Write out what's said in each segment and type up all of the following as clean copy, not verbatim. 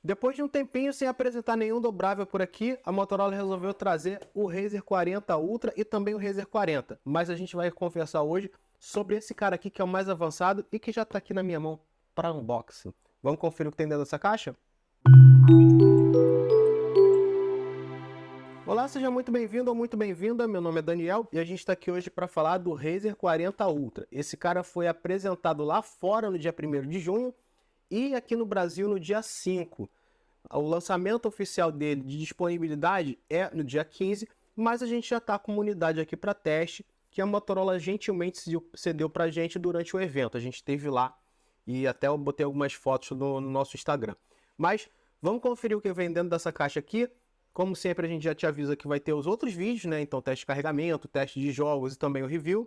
Depois de um tempinho sem apresentar nenhum dobrável por aqui, a Motorola resolveu trazer o Razr 40 Ultra e também o Razr 40. Mas a gente vai conversar hoje sobre esse cara aqui que é o mais avançado e que já está aqui na minha mão para unboxing. Vamos conferir o que tem dentro dessa caixa? Olá, seja muito bem-vindo ou muito bem-vinda. Meu nome é Daniel e a gente está aqui hoje para falar do Razr 40 Ultra. Esse cara foi apresentado lá fora no dia 1º de junho e aqui no Brasil no dia 5. O lançamento oficial dele de disponibilidade é no dia 15, mas a gente já está com uma unidade aqui para teste que a Motorola gentilmente cedeu para a gente durante o evento. A gente esteve lá e até eu botei algumas fotos no nosso Instagram. Mas vamos conferir o que vem dentro dessa caixa aqui. Como sempre, a gente já te avisa que vai ter os outros vídeos, né? Então, teste de carregamento, teste de jogos e também o review.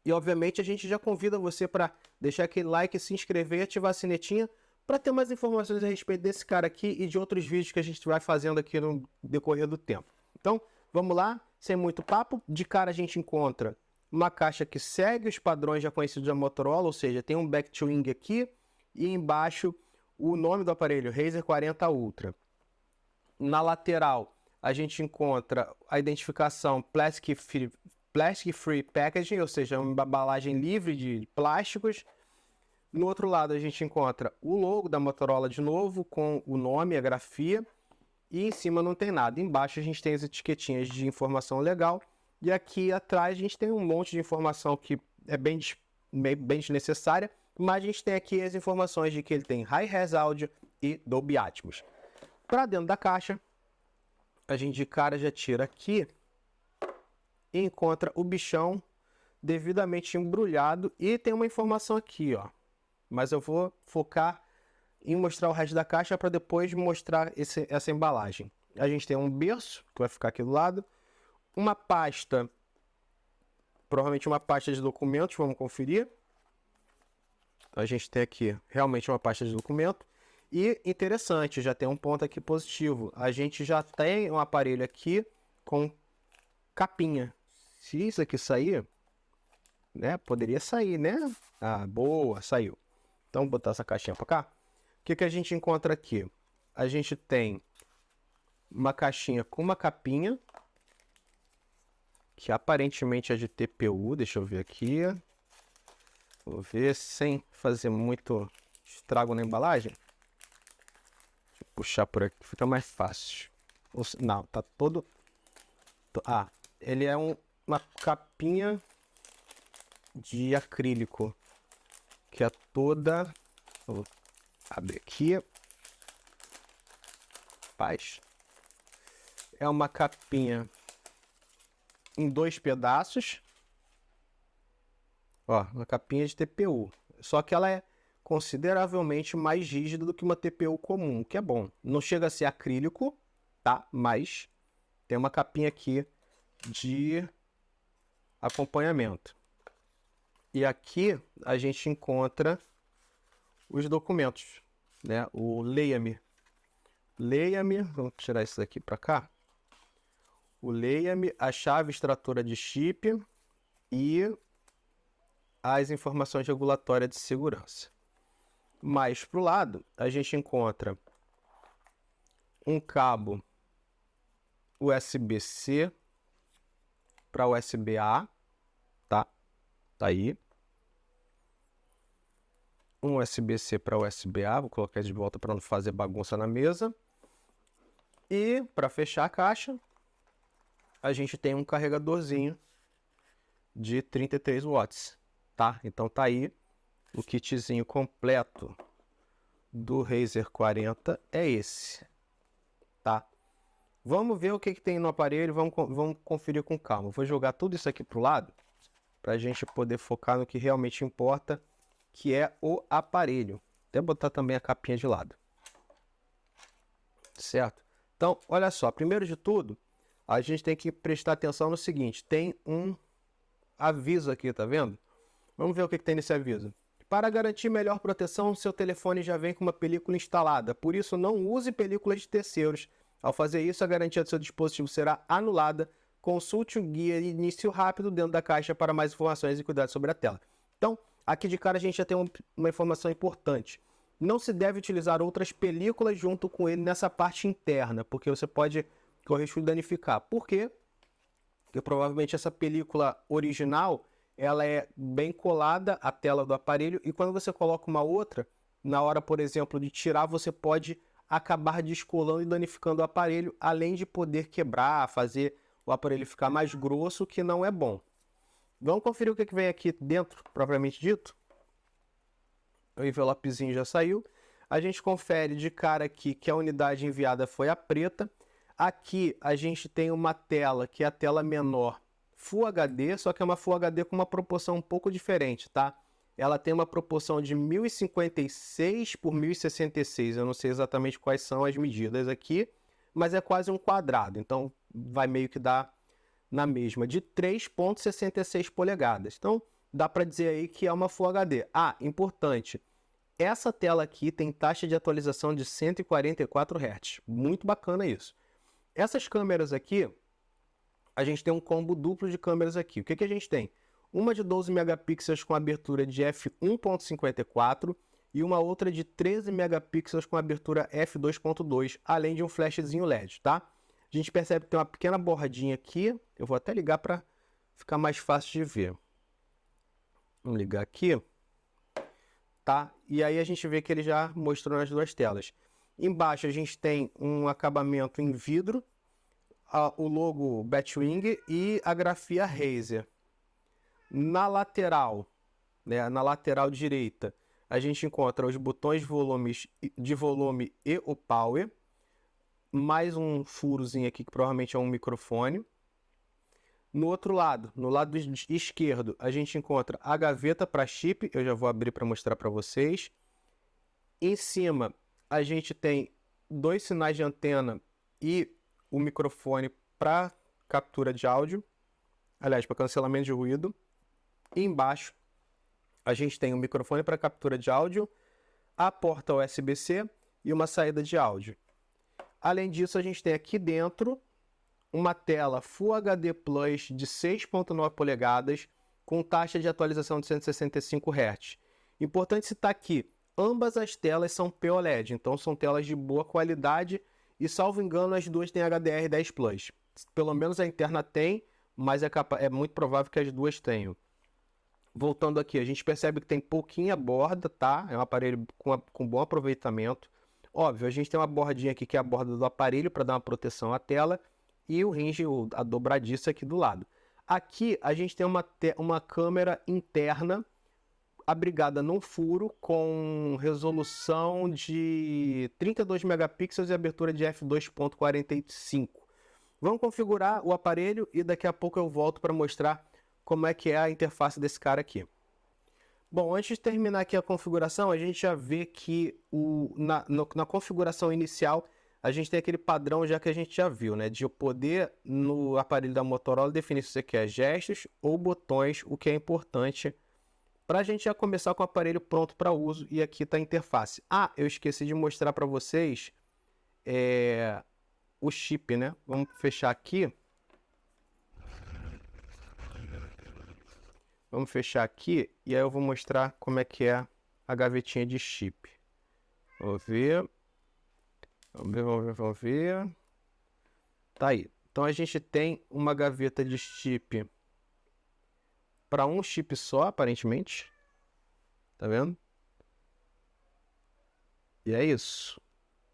E, obviamente, a gente já convida você para deixar aquele like, se inscrever e ativar a sinetinha para ter mais informações a respeito desse cara aqui e de outros vídeos que a gente vai fazendo aqui no decorrer do tempo. Então, vamos lá, sem muito papo. De cara a gente encontra uma caixa que segue os padrões já conhecidos da Motorola, ou seja, tem um back to wing aqui e embaixo o nome do aparelho, Razr 40 Ultra. Na lateral, a gente encontra a identificação Plastic Free Packaging, ou seja, uma embalagem livre de plásticos. No outro lado, a gente encontra o logo da Motorola de novo, com o nome, a grafia. E em cima não tem nada. Embaixo a gente tem as etiquetinhas de informação legal. E aqui atrás a gente tem um monte de informação que é bem desnecessária. Mas a gente tem aqui as informações de que ele tem Hi-Res Audio e Dolby Atmos. Para dentro da caixa, a gente de cara já tira aqui e encontra o bichão devidamente embrulhado e tem uma informação aqui, ó. Mas eu vou focar em mostrar o resto da caixa para depois mostrar essa embalagem. A gente tem um berço, que vai ficar aqui do lado, uma pasta, provavelmente uma pasta de documentos, vamos conferir. A gente tem aqui realmente uma pasta de documento. E interessante, já tem um ponto aqui positivo. A gente já tem um aparelho aqui com capinha. Se isso aqui sair, né? Poderia sair, né? Ah, boa, saiu. Então, vou botar essa caixinha para cá. O que a gente encontra aqui? A gente tem uma caixinha com uma capinha, que aparentemente é de TPU. Deixa eu ver aqui. Vou ver sem fazer muito estrago na embalagem. Puxar por aqui, fica mais fácil. Não, tá todo... Ah, ele é uma capinha de acrílico, que é toda... Vou abrir aqui. Paz. É uma capinha em 2 pedaços. Ó, uma capinha de TPU. Só que ela é consideravelmente mais rígida do que uma TPU comum, que é bom. Não chega a ser acrílico, tá? Mas tem uma capinha aqui de acompanhamento. E aqui a gente encontra os documentos, né? O Leia-me. Leia-me, vamos tirar isso daqui para cá. O Leia-me, a chave extratora de chip e as informações regulatórias de segurança. Mais para o lado, a gente encontra um cabo USB-C para USB-A, tá? Tá aí. Um USB-C para USB-A, vou colocar de volta para não fazer bagunça na mesa. E para fechar a caixa, a gente tem um carregadorzinho de 33 watts, tá? Então tá aí. O kitzinho completo do Razr 40 é esse, tá? Vamos ver o que tem no aparelho, vamos conferir com calma. Vou jogar tudo isso aqui pro lado, para a gente poder focar no que realmente importa, que é o aparelho. Até botar também a capinha de lado. Certo? Então, olha só, primeiro de tudo, a gente tem que prestar atenção no seguinte, tem um aviso aqui, tá vendo? Vamos ver o que tem nesse aviso. Para garantir melhor proteção, seu telefone já vem com uma película instalada, por isso não use películas de terceiros. Ao fazer isso, a garantia do seu dispositivo será anulada. Consulte um guia de início rápido dentro da caixa para mais informações e cuidados sobre a tela. Então, aqui de cara a gente já tem uma informação importante. Não se deve utilizar outras películas junto com ele nessa parte interna, porque você pode correr risco de danificar. Por quê? Porque provavelmente essa película original, ela é bem colada à tela do aparelho, e quando você coloca uma outra, na hora, por exemplo, de tirar, você pode acabar descolando e danificando o aparelho, além de poder quebrar, fazer o aparelho ficar mais grosso, que não é bom. Vamos conferir o que vem aqui dentro, propriamente dito. O envelopezinho já saiu. A gente confere de cara aqui que a unidade enviada foi a preta. Aqui a gente tem uma tela que é a tela menor Full HD, só que é uma Full HD com uma proporção um pouco diferente, tá? Ela tem uma proporção de 1056 por 1066. Eu não sei exatamente quais são as medidas aqui, mas é quase um quadrado. Então vai meio que dar na mesma, de 3,66 polegadas. Então dá para dizer aí que é uma Full HD. Ah, importante, essa tela aqui tem taxa de atualização de 144 Hz. Muito bacana isso. Essas câmeras aqui, a gente tem um combo duplo de câmeras aqui. O que a gente tem? Uma de 12 megapixels com abertura de f1.54 e uma outra de 13 megapixels com abertura f2.2, além de um flashzinho LED, tá? A gente percebe que tem uma pequena bordinha aqui. Eu vou até ligar para ficar mais fácil de ver. Vamos ligar aqui. Tá? E aí a gente vê que ele já mostrou nas duas telas. Embaixo a gente tem um acabamento em vidro, o logo Batwing e a grafia Razer. Na lateral, né, na lateral direita, a gente encontra os botões de volume e o power, mais um furozinho aqui que provavelmente é um microfone. No outro lado, no lado esquerdo, a gente encontra a gaveta para chip. Eu já vou abrir para mostrar para vocês. Em cima, a gente tem dois sinais de antena e o microfone para captura de áudio. Aliás, para cancelamento de ruído. E embaixo, a gente tem um microfone para captura de áudio, a porta USB-C e uma saída de áudio. Além disso, a gente tem aqui dentro uma tela Full HD Plus de 6,9 polegadas com taxa de atualização de 165 Hz. Importante citar aqui, ambas as telas são POLED, então são telas de boa qualidade e, salvo engano, as duas têm HDR10 Plus. Pelo menos a interna tem, mas é muito provável que as duas tenham. Voltando aqui, a gente percebe que tem pouquinha borda, tá? É um aparelho com bom aproveitamento. Óbvio, a gente tem uma bordinha aqui que é a borda do aparelho para dar uma proteção à tela e o hinge, a dobradiça aqui do lado. Aqui a gente tem uma câmera interna abrigada num furo com resolução de 32 megapixels e abertura de f2.45. Vamos configurar o aparelho e daqui a pouco eu volto para mostrar como é que é a interface desse cara aqui. Bom, antes de terminar aqui a configuração, a gente já vê que na configuração inicial a gente tem aquele padrão já que a gente já viu, né? De poder no aparelho da Motorola definir se você quer gestos ou botões, o que é importante para a gente já começar com o aparelho pronto para uso. E aqui está a interface. Ah, eu esqueci de mostrar para vocês o chip, né? Vamos fechar aqui. Vamos fechar aqui e aí eu vou mostrar como é que é a gavetinha de chip. Vamos ver. Vamos ver. Tá aí. Então a gente tem uma gaveta de chip para um chip só, aparentemente. Tá vendo? E é isso.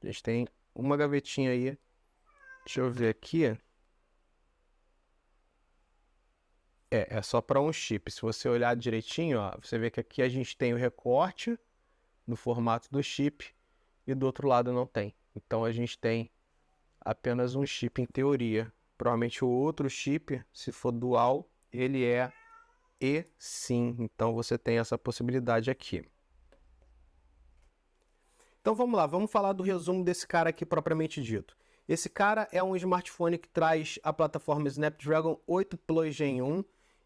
A gente tem uma gavetinha aí. Deixa eu ver aqui. É só para um chip. Se você olhar direitinho, ó, você vê que aqui a gente tem o recorte no formato do chip e do outro lado não tem. Então a gente tem apenas um chip em teoria. Provavelmente o outro chip, se for dual, ele é eSIM. Então você tem essa possibilidade aqui. Então vamos lá, vamos falar do resumo desse cara aqui propriamente dito. Esse cara é um smartphone que traz a plataforma Snapdragon 8 Plus Gen 1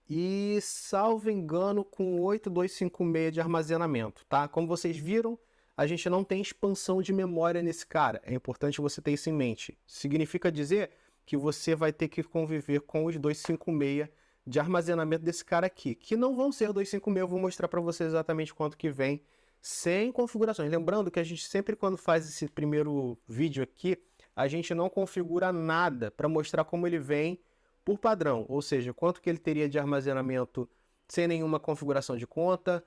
e, salvo engano, com 8256 de armazenamento, tá? Como vocês viram, a gente não tem expansão de memória nesse cara. É importante você ter isso em mente. Significa dizer que você vai ter que conviver com os 256 de armazenamento desse cara aqui, que não vão ser 256, eu vou mostrar para vocês exatamente quanto que vem sem configurações. Lembrando que a gente sempre, quando faz esse primeiro vídeo aqui, a gente não configura nada para mostrar como ele vem por padrão, ou seja, quanto que ele teria de armazenamento sem nenhuma configuração de conta,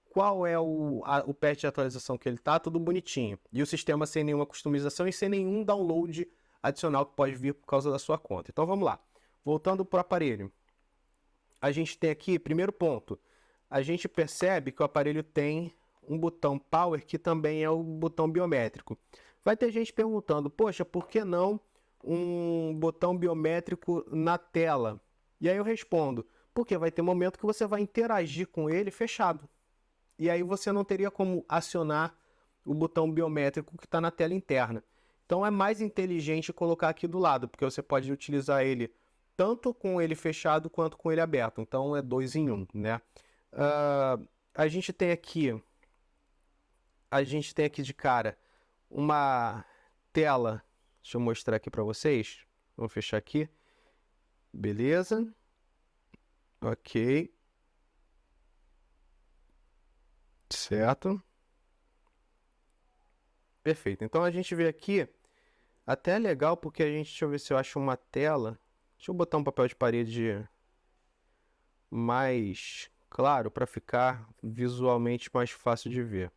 qual é o patch de atualização que ele tá, tudo bonitinho. E o sistema sem nenhuma customização e sem nenhum download adicional que pode vir por causa da sua conta. Então vamos lá. Voltando para o aparelho. A gente tem aqui, primeiro ponto, a gente percebe que o aparelho tem um botão Power que também é o botão biométrico. Vai ter gente perguntando, poxa, por que não um botão biométrico na tela? E aí eu respondo, porque vai ter momento que você vai interagir com ele fechado. E aí você não teria como acionar o botão biométrico que está na tela interna. Então é mais inteligente colocar aqui do lado, porque você pode utilizar ele tanto com ele fechado quanto com ele aberto. Então é 2 em 1, né? A gente tem aqui de cara uma tela. Deixa eu mostrar aqui para vocês. Vou fechar aqui. Beleza. Ok. Certo. Perfeito. Então a gente vê aqui, até é legal porque a gente, deixa eu ver se eu acho uma tela. Deixa eu botar um papel de parede mais claro para ficar visualmente mais fácil de ver.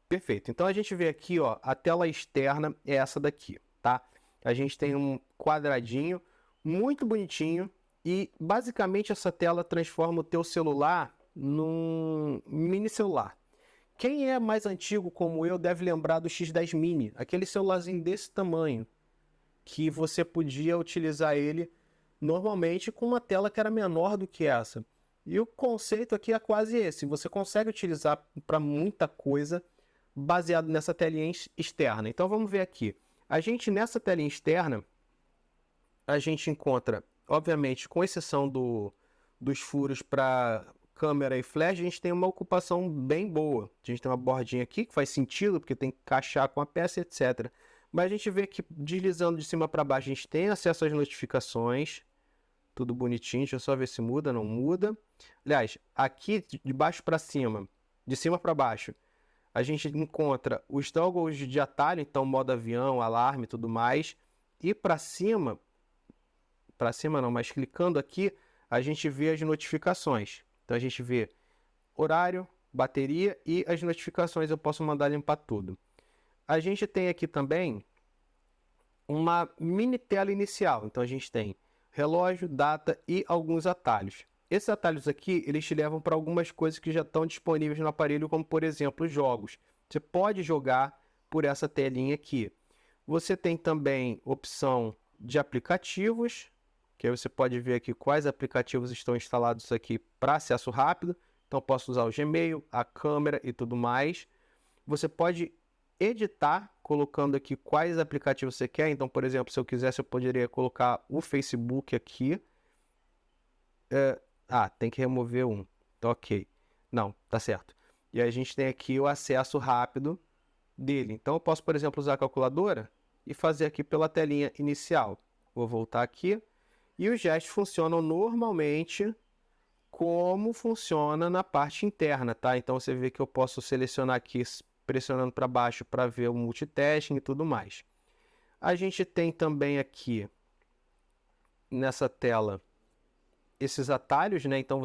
Perfeito. Então a gente vê aqui, ó, a tela externa é essa daqui, tá? A gente tem um quadradinho muito bonitinho e basicamente essa tela transforma o teu celular num mini celular. Quem é mais antigo como eu deve lembrar do X10 Mini, aquele celularzinho desse tamanho, que você podia utilizar ele normalmente com uma tela que era menor do que essa. E o conceito aqui é quase esse, você consegue utilizar para muita coisa baseado nessa telinha externa. Então vamos ver aqui. A gente nessa telinha externa, a gente encontra, obviamente, com exceção dos furos para câmera e flash, a gente tem uma ocupação bem boa. A gente tem uma bordinha aqui que faz sentido, porque tem que encaixar com a peça, etc. Mas a gente vê que deslizando de cima para baixo, a gente tem acesso às notificações. Tudo bonitinho, deixa eu só ver se muda, não muda. Aliás, aqui de baixo para cima, de cima para baixo, a gente encontra os toggles de atalho, então modo avião, alarme e tudo mais. E para cima não, mas clicando aqui, a gente vê as notificações. Então a gente vê horário, bateria e as notificações, eu posso mandar limpar tudo. A gente tem aqui também uma mini tela inicial. Então a gente tem relógio, data e alguns atalhos. Esses atalhos aqui, eles te levam para algumas coisas que já estão disponíveis no aparelho, como por exemplo, jogos. Você pode jogar por essa telinha aqui. Você tem também opção de aplicativos, que aí você pode ver aqui quais aplicativos estão instalados aqui para acesso rápido. Então posso usar o Gmail, a câmera e tudo mais. Você pode editar colocando aqui quais aplicativos você quer. Então, por exemplo, se eu quisesse, eu poderia colocar o Facebook aqui. Tem que remover um. Então, ok. Não, tá certo. E aí a gente tem aqui o acesso rápido dele. Então, eu posso, por exemplo, usar a calculadora e fazer aqui pela telinha inicial. Vou voltar aqui. E os gestos funcionam normalmente como funciona na parte interna, tá? Então, você vê que eu posso selecionar aqui pressionando para baixo para ver o multitasking e tudo mais. A gente tem também aqui nessa tela esses atalhos, né? Então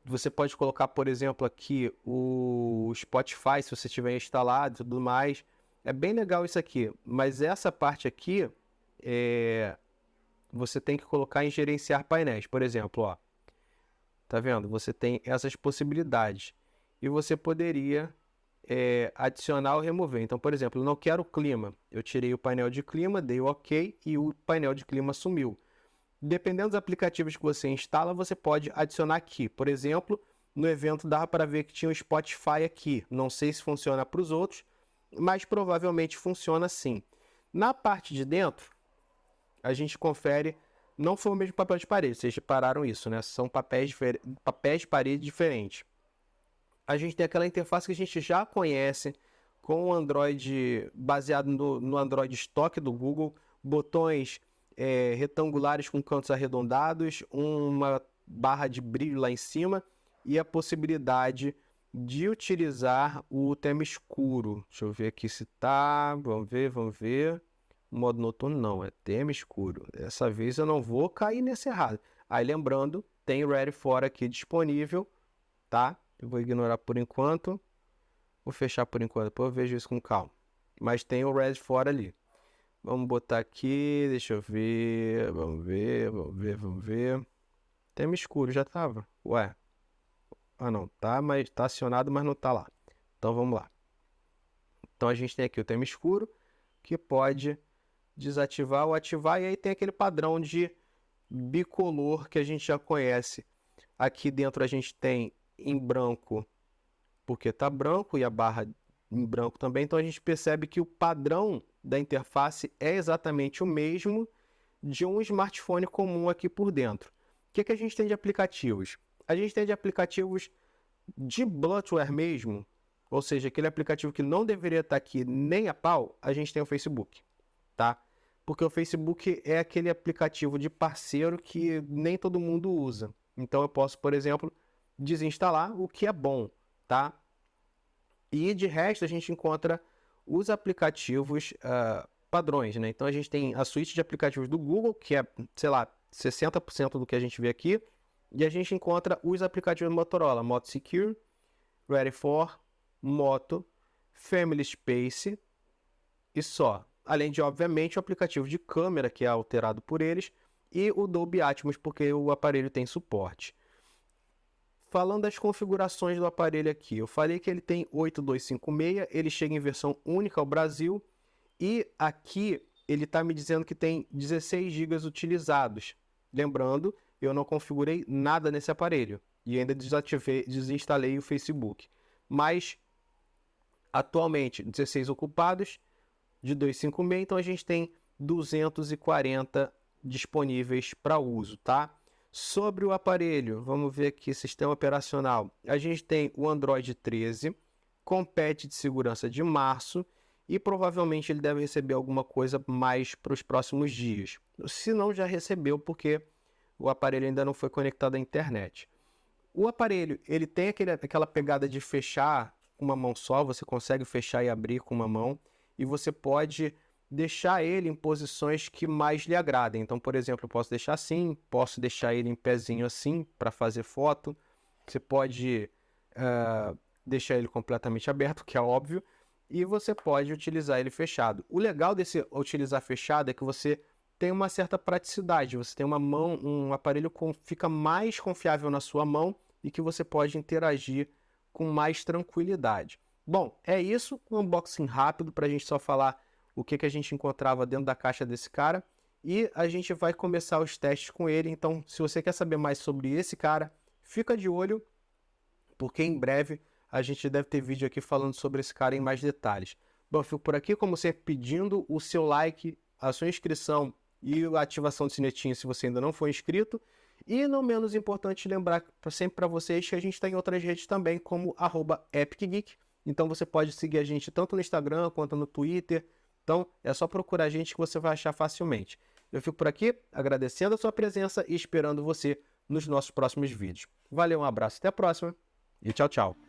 você pode colocar, por exemplo, aqui o Spotify, se você tiver instalado e tudo mais. É bem legal isso aqui, mas essa parte aqui você tem que colocar em gerenciar painéis. Por exemplo, ó, tá vendo? Você tem essas possibilidades e você poderia adicionar ou remover. Então, por exemplo, eu não quero clima. Eu tirei o painel de clima, dei o OK e o painel de clima sumiu. Dependendo dos aplicativos que você instala, você pode adicionar aqui. Por exemplo, no evento dava para ver que tinha o Spotify aqui. Não sei se funciona para os outros, mas provavelmente funciona sim. Na parte de dentro, a gente confere, não foi o mesmo papel de parede, vocês repararam isso, né? São papéis de parede diferentes. A gente tem aquela interface que a gente já conhece com o Android, baseado no Android Stock do Google, botões retangulares com cantos arredondados, uma barra de brilho lá em cima e a possibilidade de utilizar o tema escuro. Deixa eu ver aqui se tá. Vamos ver. Modo noturno não, é tema escuro. Dessa vez eu não vou cair nesse errado. Aí lembrando, tem o Ready For aqui disponível, tá? Eu vou ignorar por enquanto. Vou fechar por enquanto, depois eu vejo isso com calma. Mas tem o Ready For ali. Vamos botar aqui, deixa eu ver. Vamos ver. Tema escuro, já tava. Ué. Ah não, tá, mas tá acionado, mas não tá lá. Então vamos lá. Então a gente tem aqui o tema escuro, que pode desativar ou ativar, e aí tem aquele padrão de bicolor que a gente já conhece. Aqui dentro a gente tem em branco, porque tá branco, e a barra em branco também, então a gente percebe que o padrão da interface é exatamente o mesmo de um smartphone comum aqui por dentro. O que a gente tem de aplicativos? A gente tem de aplicativos de bloatware mesmo, ou seja, aquele aplicativo que não deveria estar aqui nem a pau, a gente tem o Facebook, tá? Porque o Facebook é aquele aplicativo de parceiro que nem todo mundo usa. Então eu posso, por exemplo, desinstalar, o que é bom, tá? E de resto a gente encontra os aplicativos padrões, né? Então a gente tem a suíte de aplicativos do Google, que é, sei lá, 60% do que a gente vê aqui. E a gente encontra os aplicativos do Motorola, Moto Secure, Ready For, Moto, Family Space e só. Além de, obviamente, o aplicativo de câmera, que é alterado por eles, e o Dolby Atmos, porque o aparelho tem suporte. Falando das configurações do aparelho aqui, eu falei que ele tem 8256, ele chega em versão única ao Brasil, e aqui ele está me dizendo que tem 16 GB utilizados. Lembrando, eu não configurei nada nesse aparelho e ainda desinstalei o Facebook. Mas, atualmente, 16 ocupados de 256, então a gente tem 240 disponíveis para uso, tá? Sobre o aparelho, vamos ver aqui, sistema operacional. A gente tem o Android 13, com patch de segurança de março, e provavelmente ele deve receber alguma coisa mais para os próximos dias. Se não, já recebeu, porque o aparelho ainda não foi conectado à internet. O aparelho, ele tem aquela pegada de fechar com uma mão só, você consegue fechar e abrir com uma mão, e você pode deixar ele em posições que mais lhe agradem. Então, por exemplo, eu posso deixar assim, posso deixar ele em pezinho assim para fazer foto. Você pode deixar ele completamente aberto, que é óbvio, e você pode utilizar ele fechado. O legal desse utilizar fechado é que você tem uma certa praticidade, você tem um aparelho que fica mais confiável na sua mão e que você pode interagir com mais tranquilidade. Bom, é isso, um unboxing rápido para a gente só falar o que a gente encontrava dentro da caixa desse cara, e a gente vai começar os testes com ele. Então, se você quer saber mais sobre esse cara, fica de olho, porque em breve a gente deve ter vídeo aqui falando sobre esse cara em mais detalhes. Bom, eu fico por aqui, como sempre, pedindo o seu like, a sua inscrição e a ativação do sinetinho se você ainda não for inscrito. E não menos importante, lembrar sempre para vocês que a gente está em outras redes também, como @EpicGeek. Então você pode seguir a gente tanto no Instagram quanto no Twitter. Então é só procurar a gente que você vai achar facilmente. Eu fico por aqui, agradecendo a sua presença e esperando você nos nossos próximos vídeos. Valeu, um abraço, até a próxima e tchau, tchau.